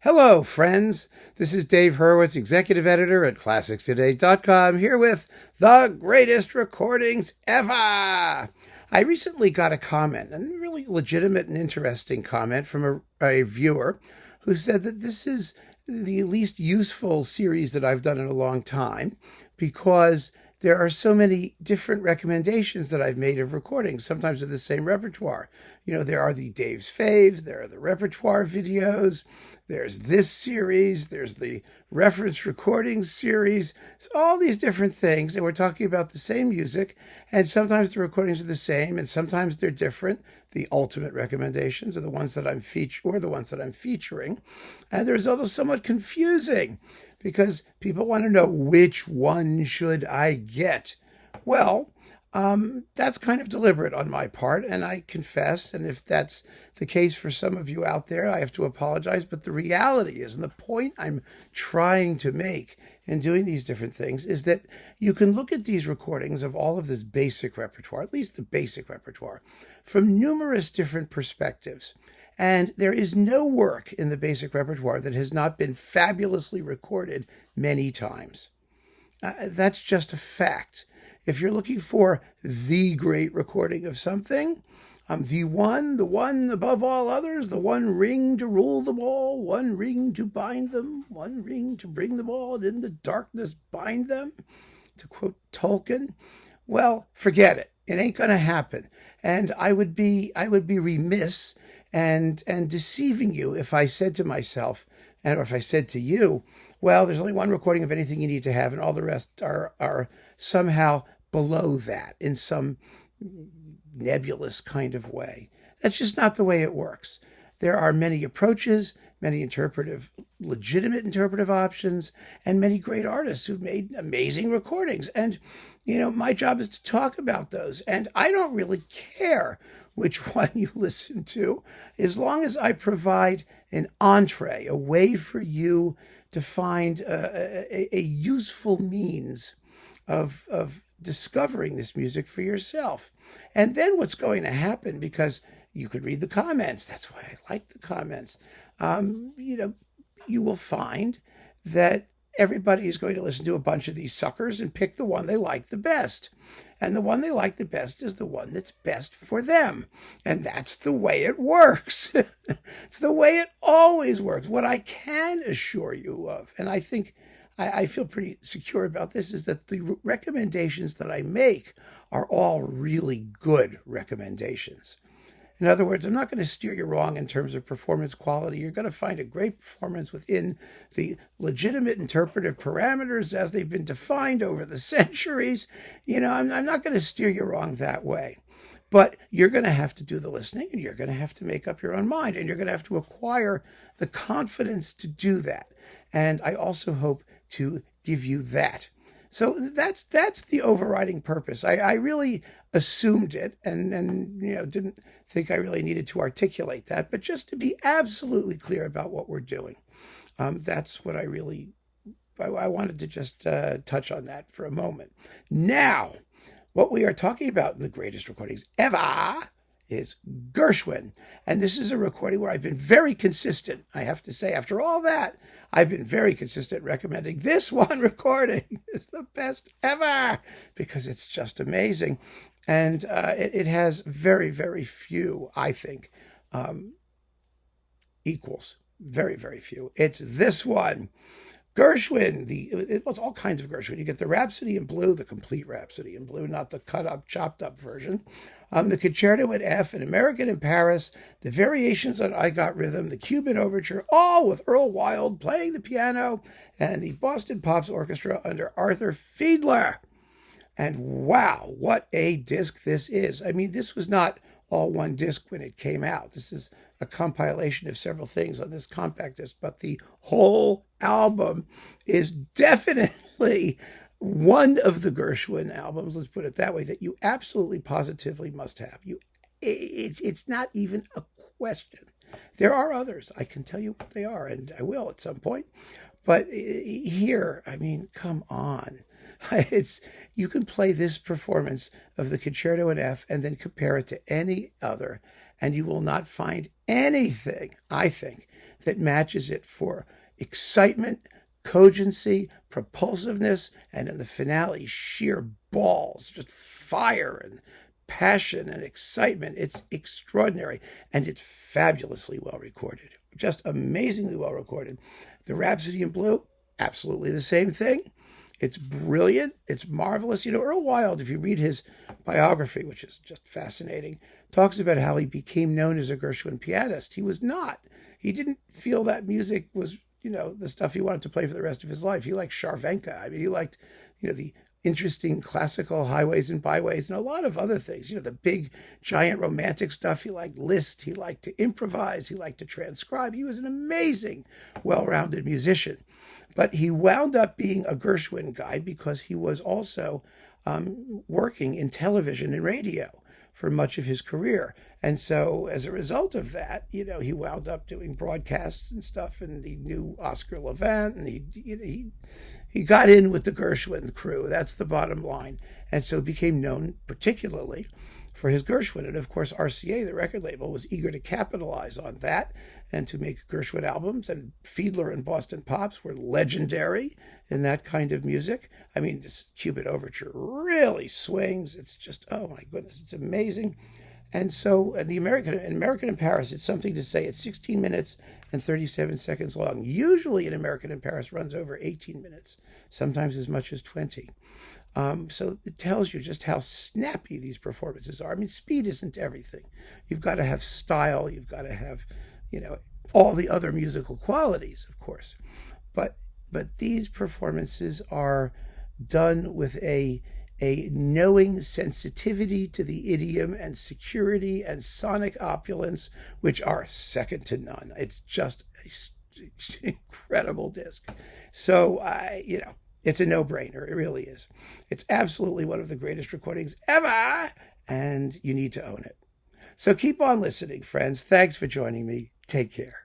Hello, friends. This is Dave Hurwitz, executive editor at ClassicsToday.com, here with the greatest recordings ever. I recently got a comment, a really legitimate and interesting comment from a viewer who said that this is the least useful series that I've done in a long time because there are so many different recommendations that I've made of recordings, sometimes of the same repertoire. You know, there are the Dave's Faves, there are the repertoire videos, there's this series, there's the reference recordings series, so all these different things, and we're talking about the same music, and sometimes the recordings are the same, and sometimes they're different. The ultimate recommendations are the ones that I'm featuring, and there's also somewhat confusing because people want to know which one should I get. Well, that's kind of deliberate on my part, and I confess, and if that's the case for some of you out there, I have to apologize, but the reality is, and the point I'm trying to make in doing these different things, is that you can look at these recordings of all of this basic repertoire, at least the basic repertoire, from numerous different perspectives. And there is no work in the basic repertoire that has not been fabulously recorded many times. That's just a fact. If you're looking for the great recording of something, the one above all others, the one ring to rule them all, one ring to bind them, one ring to bring them all, and in the darkness bind them, to quote Tolkien, well, forget it. It ain't going to happen. And I would be remiss and deceiving you if I said to myself, or if I said to you, well, there's only one recording of anything you need to have, and all the rest are somehow below that in some nebulous kind of way. That's just not the way it works. There are many approaches, many legitimate interpretive options, and many great artists who've made amazing recordings. And, you know, my job is to talk about those. And I don't really care which one you listen to, as long as I provide an entree, a way for you to find a useful means of discovering this music for yourself. And then what's going to happen, because you could read the comments, that's why I like the comments, you will find that everybody is going to listen to a bunch of these suckers and pick the one they like the best. And the one they like the best is the one that's best for them. And that's the way it works. It's the way it always works. What I can assure you of, and I think I feel pretty secure about this, is that the recommendations that I make are all really good recommendations. In other words, I'm not going to steer you wrong in terms of performance quality. You're going to find a great performance within the legitimate interpretive parameters as they've been defined over the centuries. You know, I'm not going to steer you wrong that way. But you're going to have to do the listening, and you're going to have to make up your own mind, and you're going to have to acquire the confidence to do that. And I also hope to give you that. So that's the overriding purpose. I really assumed it and didn't think I really needed to articulate that, but just to be absolutely clear about what we're doing. That's what I wanted to just touch on that for a moment. Now, what we are talking about in the greatest recordings ever is Gershwin. And this is a recording where I've been very consistent. I have to say, after all that, I've been very consistent recommending this one recording is the best ever because it's just amazing. And it has very, very few, I think, equals. Very, very few. It's this one. Gershwin, it's all kinds of Gershwin. You get the Rhapsody in Blue, the complete Rhapsody in Blue, not the cut up, chopped up version. The Concerto in F, an American in Paris, the variations on I Got Rhythm, the Cuban Overture, all with Earl Wild playing the piano, and the Boston Pops Orchestra under Arthur Fiedler. And wow, what a disc this is. I mean, this was not all one disc when it came out. This is a compilation of several things on this compact disc, but the whole album is definitely one of the Gershwin albums, let's put it that way, that you absolutely positively must have. It's not even a question. There are others. I can tell you what they are, and I will at some point. But here, I mean, come on. It's you can play this performance of the Concerto in F and then compare it to any other, and you will not find anything, I think, that matches it for excitement, cogency, propulsiveness, and in the finale, sheer balls, just fire and passion and excitement. It's extraordinary, and it's fabulously well recorded, just amazingly well recorded. The Rhapsody in Blue, absolutely the same thing. It's brilliant. It's marvelous. Earl Wild, if you read his biography, which is just fascinating, talks about how he became known as a Gershwin pianist. He was not. He didn't feel that music was, the stuff he wanted to play for the rest of his life. He liked Sharvenka. I mean, he liked, the interesting classical highways and byways and a lot of other things. The big, giant romantic stuff. He liked Liszt. He liked to improvise. He liked to transcribe. He was an amazing, well-rounded musician. But he wound up being a Gershwin guy because he was also working in television and radio for much of his career. And so as a result of that, he wound up doing broadcasts and stuff, and he knew Oscar Levant, and he got in with the Gershwin crew. That's the bottom line. And so became known particularly for his Gershwin. And of course, RCA, the record label, was eager to capitalize on that and to make Gershwin albums. And Fiedler and Boston Pops were legendary in that kind of music. I mean, this Cuban Overture really swings. It's just, oh my goodness, it's amazing. And so the American in Paris, it's something to say. It's 16 minutes and 37 seconds long. Usually an American in Paris runs over 18 minutes, sometimes as much as 20. So it tells you just how snappy these performances are. I mean, speed isn't everything. You've got to have style. You've got to have, all the other musical qualities, of course. But these performances are done with a knowing sensitivity to the idiom and security and sonic opulence, which are second to none. It's just an incredible disc. So, it's a no-brainer. It really is. It's absolutely one of the greatest recordings ever, and you need to own it. So keep on listening, friends. Thanks for joining me. Take care.